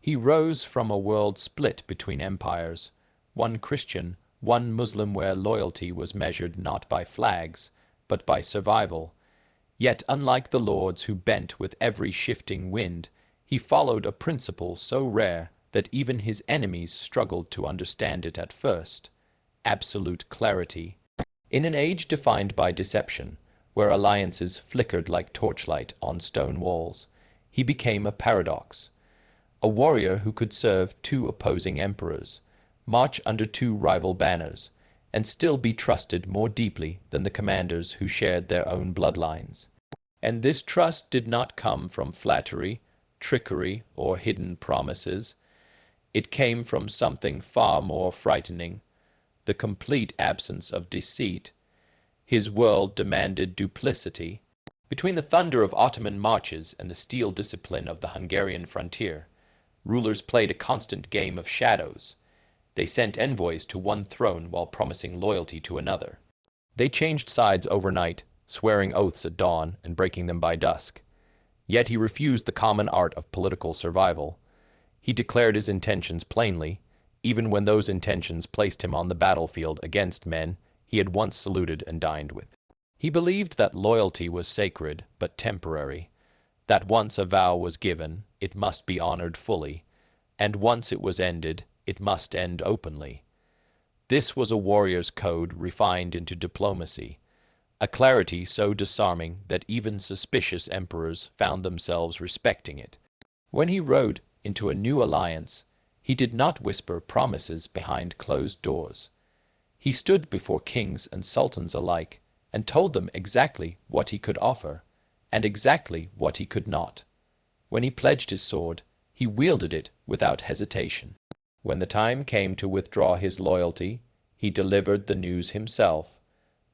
He rose from a world split between empires, one Christian, one Muslim, where loyalty was measured not by flags, but by survival. Yet, unlike the lords who bent with every shifting wind, he followed a principle so rare that even his enemies struggled to understand it at first: absolute clarity. In an age defined by deception, where alliances flickered like torchlight on stone walls, he became a paradox. A warrior who could serve two opposing emperors, march under two rival banners, and still be trusted more deeply than the commanders who shared their own bloodlines. And this trust did not come from flattery, trickery, or hidden promises. It came from something far more frightening: the complete absence of deceit. His world demanded duplicity. Between the thunder of Ottoman marches and the steel discipline of the Hungarian frontier, rulers played a constant game of shadows. They sent envoys to one throne while promising loyalty to another. They changed sides overnight, swearing oaths at dawn and breaking them by dusk. Yet he refused the common art of political survival. He declared his intentions plainly, even when those intentions placed him on the battlefield against men he had once saluted and dined with. He believed that loyalty was sacred but temporary, that once a vow was given, it must be honored fully, and once it was ended, it must end openly. This was a warrior's code refined into diplomacy, a clarity so disarming that even suspicious emperors found themselves respecting it. When he rode into a new alliance, he did not whisper promises behind closed doors. He stood before kings and sultans alike and told them exactly what he could offer and exactly what he could not. When he pledged his sword, he wielded it without hesitation. When the time came to withdraw his loyalty, he delivered the news himself,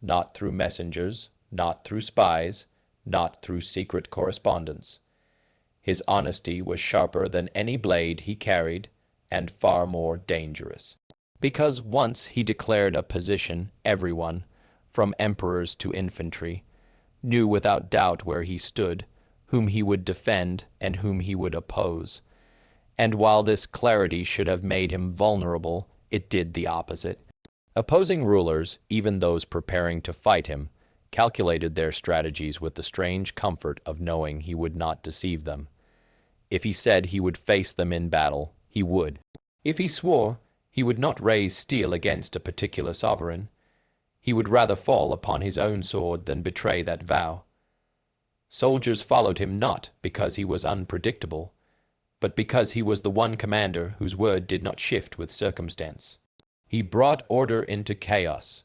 not through messengers, not through spies, not through secret correspondence. His honesty was sharper than any blade he carried, and far more dangerous. Because once he declared a position, everyone, from emperors to infantry, knew without doubt where he stood, whom he would defend and whom he would oppose. And while this clarity should have made him vulnerable, it did the opposite. Opposing rulers, even those preparing to fight him, calculated their strategies with the strange comfort of knowing he would not deceive them. If he said he would face them in battle, he would. If he swore, he would not raise steel against a particular sovereign. He would rather fall upon his own sword than betray that vow. Soldiers followed him not because he was unpredictable, but because he was the one commander whose word did not shift with circumstance. He brought order into chaos,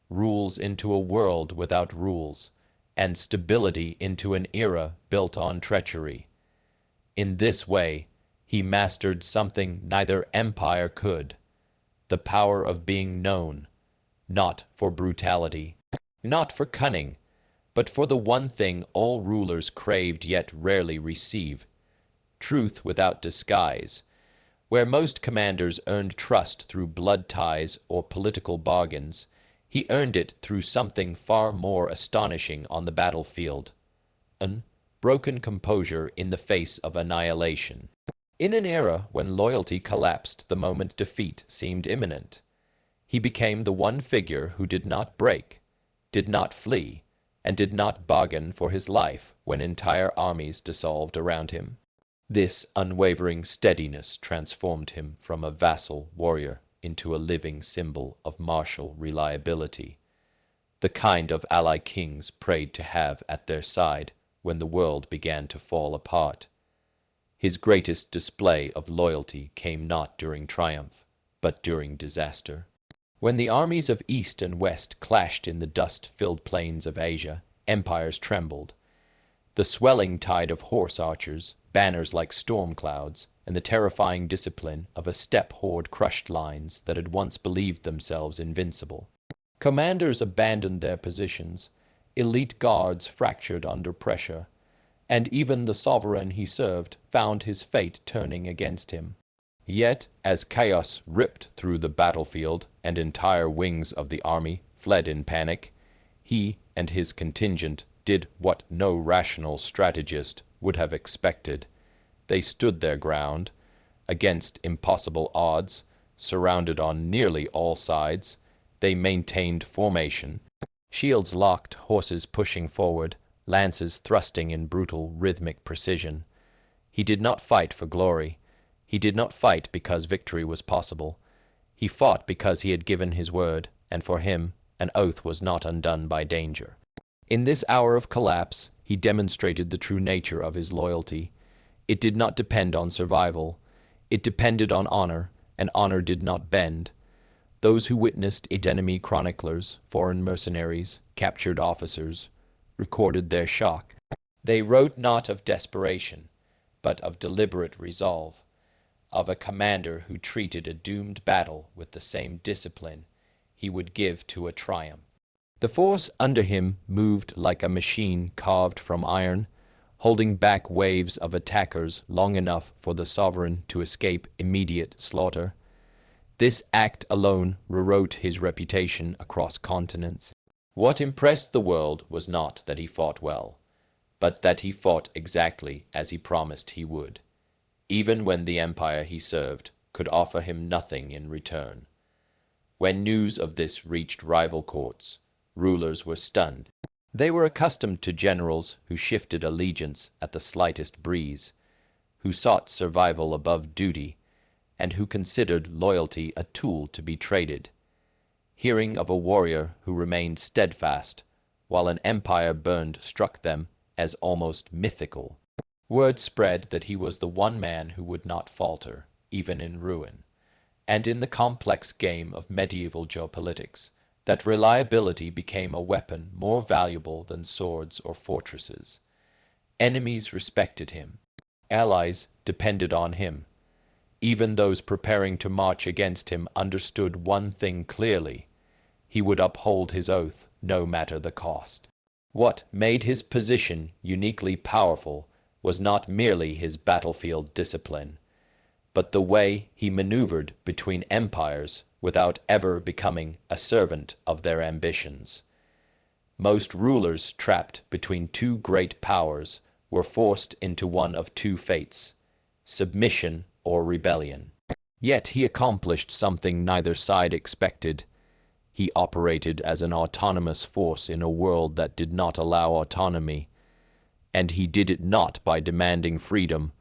rules into a world without rules, and stability into an era built on treachery. In this way, he mastered something neither empire could: the power of being known, not for brutality, not for cunning, but for the one thing all rulers craved yet rarely receive: truth without disguise. Where most commanders earned trust through blood ties or political bargains, he earned it through something far more astonishing on the battlefield: unbroken composure in the face of annihilation. In an era when loyalty collapsed the moment defeat seemed imminent, he became the one figure who did not break, did not flee, and did not bargain for his life when entire armies dissolved around him. This unwavering steadiness transformed him from a vassal warrior into a living symbol of martial reliability, the kind of ally kings prayed to have at their side when the world began to fall apart. His greatest display of loyalty came not during triumph, but during disaster. When the armies of East and West clashed in the dust-filled plains of Asia, empires trembled. The swelling tide of horse archers, banners like storm clouds, and the terrifying discipline of a steppe horde crushed lines that had once believed themselves invincible. Commanders abandoned their positions, elite guards fractured under pressure, and even the sovereign he served found his fate turning against him. Yet, as chaos ripped through the battlefield and entire wings of the army fled in panic, he and his contingent did what no rational strategist would have expected. They stood their ground, Against impossible odds, surrounded on nearly all sides, they maintained formation, shields locked, horses pushing forward, lances thrusting in brutal, rhythmic precision. He did not fight for glory. He did not fight because victory was possible. He fought because he had given his word, and for him, an oath was not undone by danger. In this hour of collapse, he demonstrated the true nature of his loyalty. It did not depend on survival. It depended on honor, and honor did not bend. Those who witnessed it, enemy chroniclers, foreign mercenaries, captured officers, recorded their shock. They wrote not of desperation, but of deliberate resolve, of a commander who treated a doomed battle with the same discipline he would give to a triumph. The force under him moved like a machine carved from iron, holding back waves of attackers long enough for the sovereign to escape immediate slaughter. This act alone rewrote his reputation across continents. What impressed the world was not that he fought well, but that he fought exactly as he promised he would, even when the empire he served could offer him nothing in return. When news of this reached rival courts, rulers were stunned. They were accustomed to generals who shifted allegiance at the slightest breeze, who sought survival above duty, and who considered loyalty a tool to be traded. Hearing of a warrior who remained steadfast while an empire burned struck them as almost mythical. Word spread that he was the one man who would not falter, even in ruin. And in the complex game of medieval geopolitics, that reliability became a weapon more valuable than swords or fortresses. Enemies respected him. Allies depended on him. Even those preparing to march against him understood one thing clearly: he would uphold his oath, no matter the cost. What made his position uniquely powerful was not merely his battlefield discipline, but the way he maneuvered between empires without ever becoming a servant of their ambitions. Most rulers trapped between two great powers were forced into one of two fates: submission or rebellion. Yet he accomplished something neither side expected. He operated as an autonomous force in a world that did not allow autonomy, and he did it not by demanding freedom,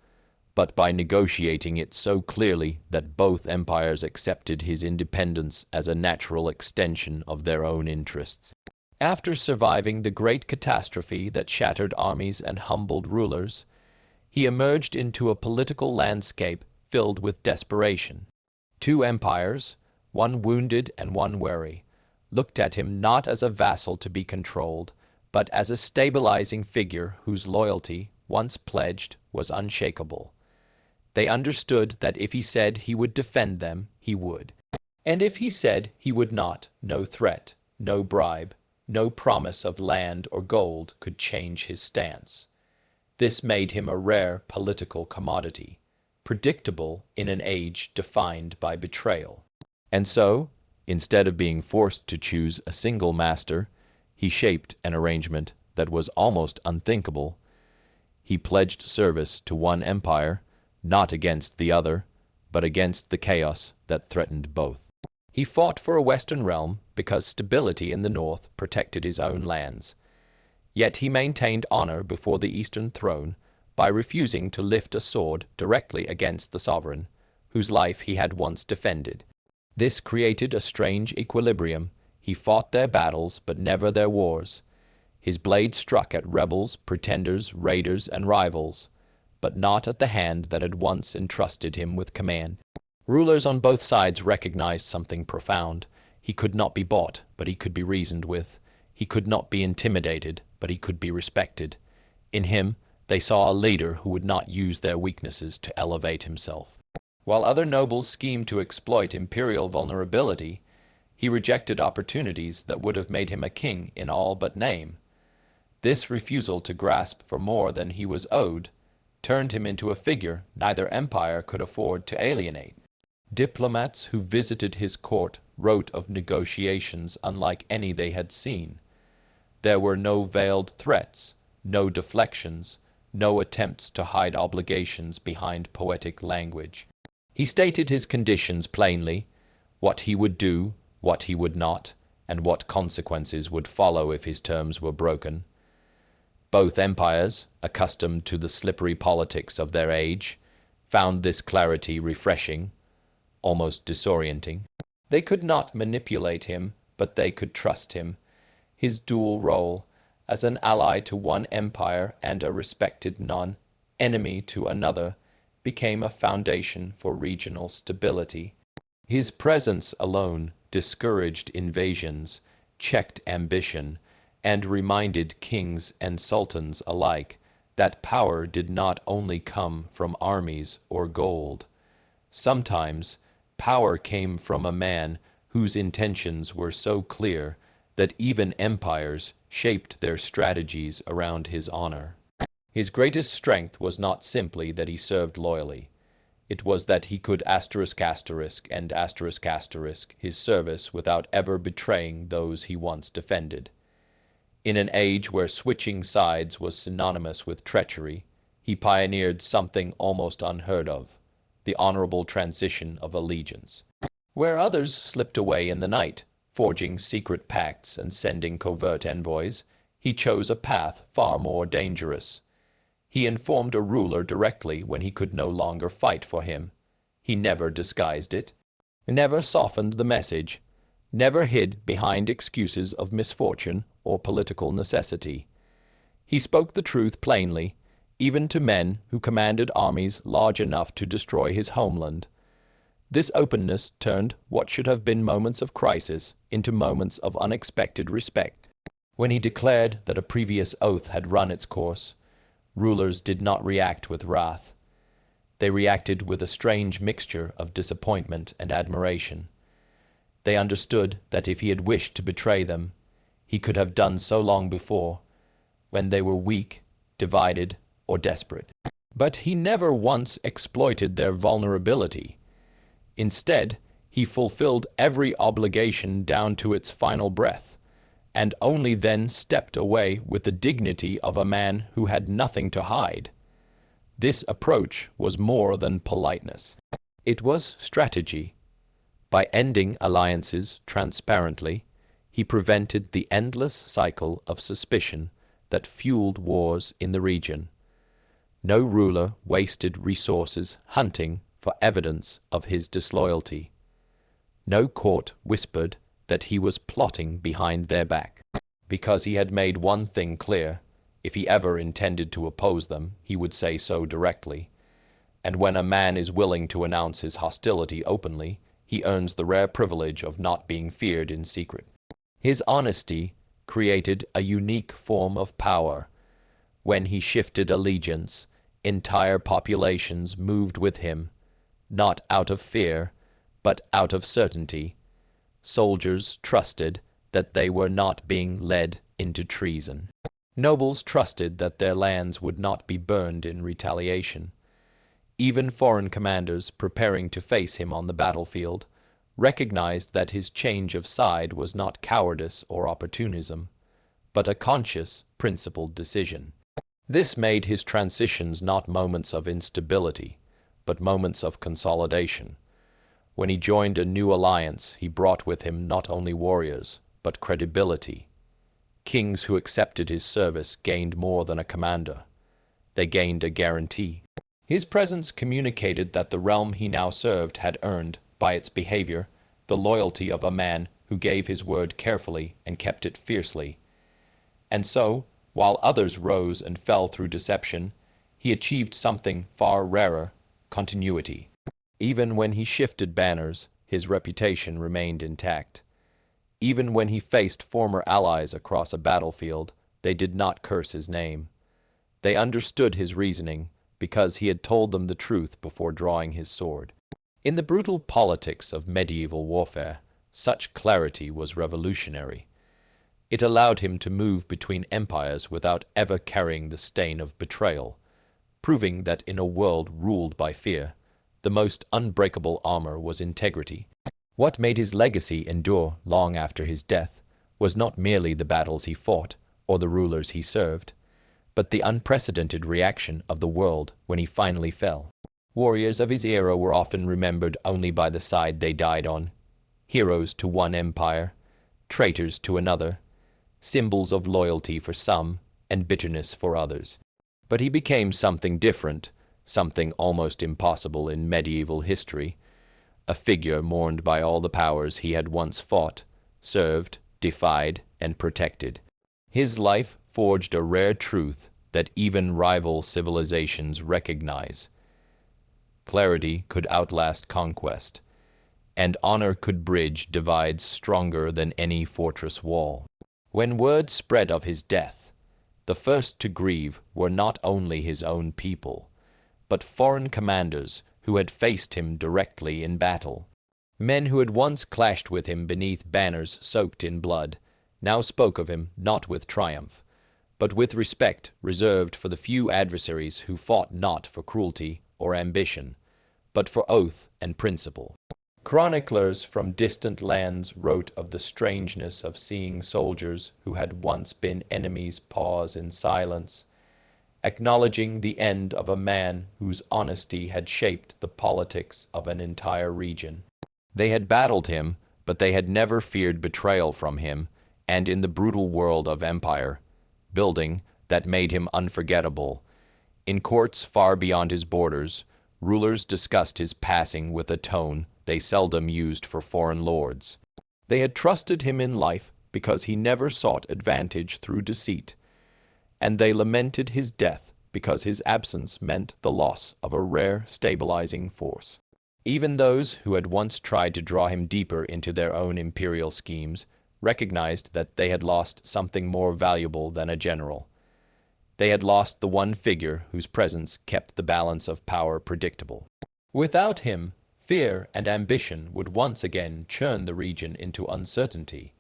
but by negotiating it so clearly that both empires accepted his independence as a natural extension of their own interests. After surviving the great catastrophe that shattered armies and humbled rulers, he emerged into a political landscape filled with desperation. Two empires, one wounded and one wary, looked at him not as a vassal to be controlled, but as a stabilizing figure whose loyalty, once pledged, was unshakable. They understood that if he said he would defend them, he would. And if he said he would not, no threat, no bribe, no promise of land or gold could change his stance. This made him a rare political commodity, predictable in an age defined by betrayal. And so, instead of being forced to choose a single master, he shaped an arrangement that was almost unthinkable. He pledged service to one empire, not against the other, but against the chaos that threatened both. He fought for a Western realm because stability in the north protected his own lands. Yet he maintained honor before the Eastern throne by refusing to lift a sword directly against the sovereign, whose life he had once defended. This created a strange equilibrium. He fought their battles, but never their wars. His blade struck at rebels, pretenders, raiders, and rivals, but not at the hand that had once entrusted him with command. Rulers on both sides recognized something profound. He could not be bought, but he could be reasoned with. He could not be intimidated, but he could be respected. In him, they saw a leader who would not use their weaknesses to elevate himself. While other nobles schemed to exploit imperial vulnerability, he rejected opportunities that would have made him a king in all but name. This refusal to grasp for more than he was owed turned him into a figure neither empire could afford to alienate. Diplomats who visited his court wrote of negotiations unlike any they had seen. There were no veiled threats, no deflections, no attempts to hide obligations behind poetic language. He stated his conditions plainly, what he would do, what he would not, and what consequences would follow if his terms were broken. Both empires, accustomed to the slippery politics of their age, found this clarity refreshing, almost disorienting. They could not manipulate him, but they could trust him. His dual role, as an ally to one empire and a respected non-enemy to another, became a foundation for regional stability. His presence alone discouraged invasions, checked ambition, and reminded kings and sultans alike that power did not only come from armies or gold. Sometimes power came from a man whose intentions were so clear that even empires shaped their strategies around his honor. His greatest strength was not simply that he served loyally. It was that he could **** his service without ever betraying those he once defended. In an age where switching sides was synonymous with treachery, he pioneered something almost unheard of, the honorable transition of allegiance. Where others slipped away in the night, forging secret pacts and sending covert envoys, he chose a path far more dangerous. He informed a ruler directly when he could no longer fight for him. He never disguised it, never softened the message, never hid behind excuses of misfortune or political necessity. He spoke the truth plainly, even to men who commanded armies large enough to destroy his homeland. This openness turned what should have been moments of crisis into moments of unexpected respect. When he declared that a previous oath had run its course, rulers did not react with wrath. They reacted with a strange mixture of disappointment and admiration. They understood that if he had wished to betray them, he could have done so long before, when they were weak, divided, or desperate. But he never once exploited their vulnerability. Instead, he fulfilled every obligation down to its final breath, and only then stepped away with the dignity of a man who had nothing to hide. This approach was more than politeness. It was strategy. By ending alliances transparently, he prevented the endless cycle of suspicion that fueled wars in the region. No ruler wasted resources hunting for evidence of his disloyalty. No court whispered that he was plotting behind their back. Because he had made one thing clear: if he ever intended to oppose them, he would say so directly. And when a man is willing to announce his hostility openly, he earns the rare privilege of not being feared in secret. His honesty created a unique form of power. When he shifted allegiance, entire populations moved with him, not out of fear, but out of certainty. Soldiers trusted that they were not being led into treason. Nobles trusted that their lands would not be burned in retaliation. Even foreign commanders preparing to face him on the battlefield recognized that his change of side was not cowardice or opportunism, but a conscious, principled decision. This made his transitions not moments of instability, but moments of consolidation. When he joined a new alliance, he brought with him not only warriors, but credibility. Kings who accepted his service gained more than a commander. They gained a guarantee. His presence communicated that the realm he now served had earned, by its behavior, the loyalty of a man who gave his word carefully and kept it fiercely. And so, while others rose and fell through deception, he achieved something far rarer: continuity. Even when he shifted banners, his reputation remained intact. Even when he faced former allies across a battlefield, they did not curse his name. They understood his reasoning, because he had told them the truth before drawing his sword. In the brutal politics of medieval warfare, such clarity was revolutionary. It allowed him to move between empires without ever carrying the stain of betrayal, proving that in a world ruled by fear, the most unbreakable armor was integrity. What made his legacy endure long after his death was not merely the battles he fought or the rulers he served, but the unprecedented reaction of the world when he finally fell. Warriors of his era were often remembered only by the side they died on, heroes to one empire, traitors to another, symbols of loyalty for some and bitterness for others. But he became something different, something almost impossible in medieval history, a figure mourned by all the powers he had once fought, served, defied, and protected. His life forged a rare truth that even rival civilizations recognize. Clarity could outlast conquest, and honor could bridge divides stronger than any fortress wall. When word spread of his death, the first to grieve were not only his own people, but foreign commanders who had faced him directly in battle. Men who had once clashed with him beneath banners soaked in blood now spoke of him not with triumph, but with respect reserved for the few adversaries who fought not for cruelty or ambition, but for oath and principle. Chroniclers from distant lands wrote of the strangeness of seeing soldiers who had once been enemies pause in silence, acknowledging the end of a man whose honesty had shaped the politics of an entire region. They had battled him, but they had never feared betrayal from him, and in the brutal world of empire, building that made him unforgettable. In courts far beyond his borders, rulers discussed his passing with a tone they seldom used for foreign lords. They had trusted him in life because he never sought advantage through deceit, and they lamented his death because his absence meant the loss of a rare stabilizing force. Even those who had once tried to draw him deeper into their own imperial schemes recognized that they had lost something more valuable than a general. They had lost the one figure whose presence kept the balance of power predictable. Without him, fear and ambition would once again churn the region into uncertainty.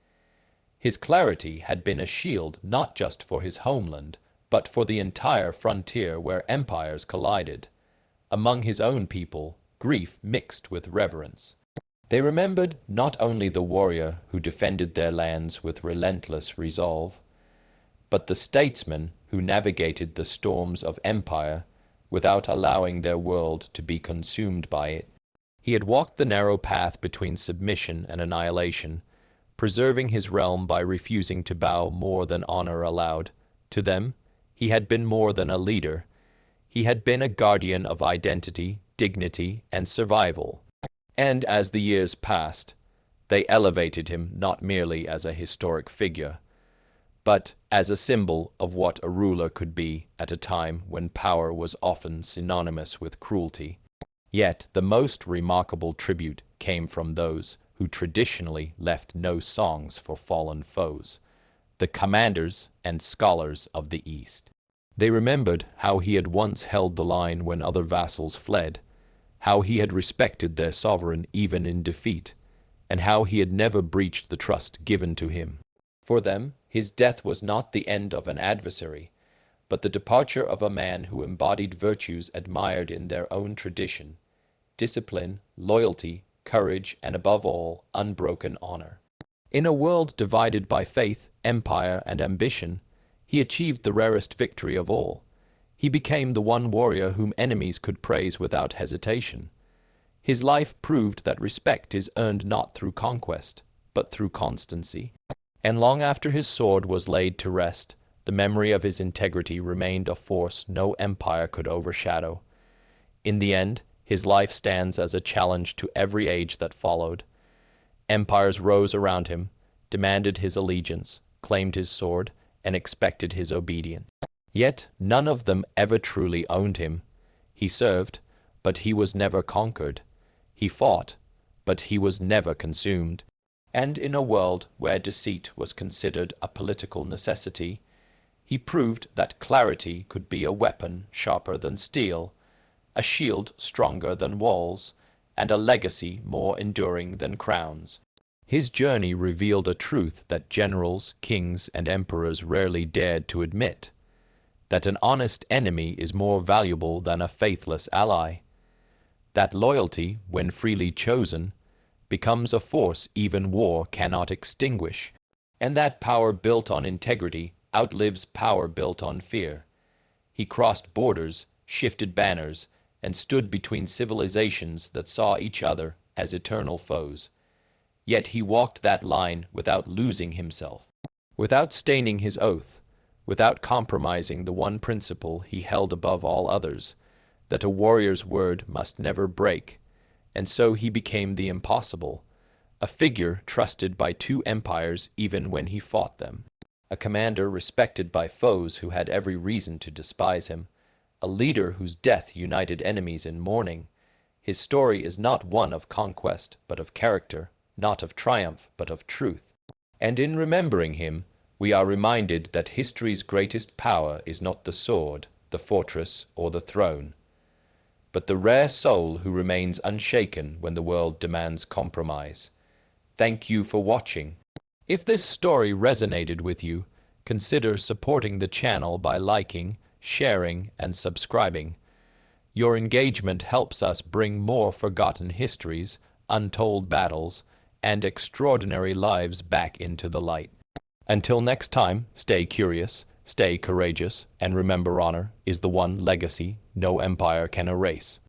His clarity had been a shield not just for his homeland, but for the entire frontier where empires collided. Among his own people, grief mixed with reverence. They remembered not only the warrior who defended their lands with relentless resolve, but the statesman who navigated the storms of empire without allowing their world to be consumed by it. He had walked the narrow path between submission and annihilation, preserving his realm by refusing to bow more than honor allowed. To them, he had been more than a leader. He had been a guardian of identity, dignity, and survival. And as the years passed, they elevated him not merely as a historic figure, but as a symbol of what a ruler could be at a time when power was often synonymous with cruelty. Yet the most remarkable tribute came from those who traditionally left no songs for fallen foes, the commanders and scholars of the East. They remembered how he had once held the line when other vassals fled, how he had respected their sovereign even in defeat, and how he had never breached the trust given to him. For them, his death was not the end of an adversary, but the departure of a man who embodied virtues admired in their own tradition: discipline, loyalty, courage, and above all, unbroken honor. In a world divided by faith, empire, and ambition, he achieved the rarest victory of all. He became the one warrior whom enemies could praise without hesitation. His life proved that respect is earned not through conquest, but through constancy. And long after his sword was laid to rest, the memory of his integrity remained a force no empire could overshadow. In the end, his life stands as a challenge to every age that followed. Empires rose around him, demanded his allegiance, claimed his sword, and expected his obedience. Yet none of them ever truly owned him. He served, but he was never conquered. He fought, but he was never consumed. And in a world where deceit was considered a political necessity, he proved that clarity could be a weapon sharper than steel, a shield stronger than walls, and a legacy more enduring than crowns. His journey revealed a truth that generals, kings, and emperors rarely dared to admit: that an honest enemy is more valuable than a faithless ally, that loyalty, when freely chosen, becomes a force even war cannot extinguish, and that power built on integrity outlives power built on fear. He crossed borders, shifted banners, and stood between civilizations that saw each other as eternal foes. Yet he walked that line without losing himself, without staining his oath, without compromising the one principle he held above all others, that a warrior's word must never break. And so he became the impossible, a figure trusted by two empires even when he fought them, a commander respected by foes who had every reason to despise him, a leader whose death united enemies in mourning. His story is not one of conquest, but of character, not of triumph, but of truth. And in remembering him, we are reminded that history's greatest power is not the sword, the fortress, or the throne, but the rare soul who remains unshaken when the world demands compromise. Thank you for watching. If this story resonated with you, consider supporting the channel by liking, sharing, and subscribing. Your engagement helps us bring more forgotten histories, untold battles, and extraordinary lives back into the light. Until next time, stay curious, stay courageous, and remember honor is the one legacy no empire can erase.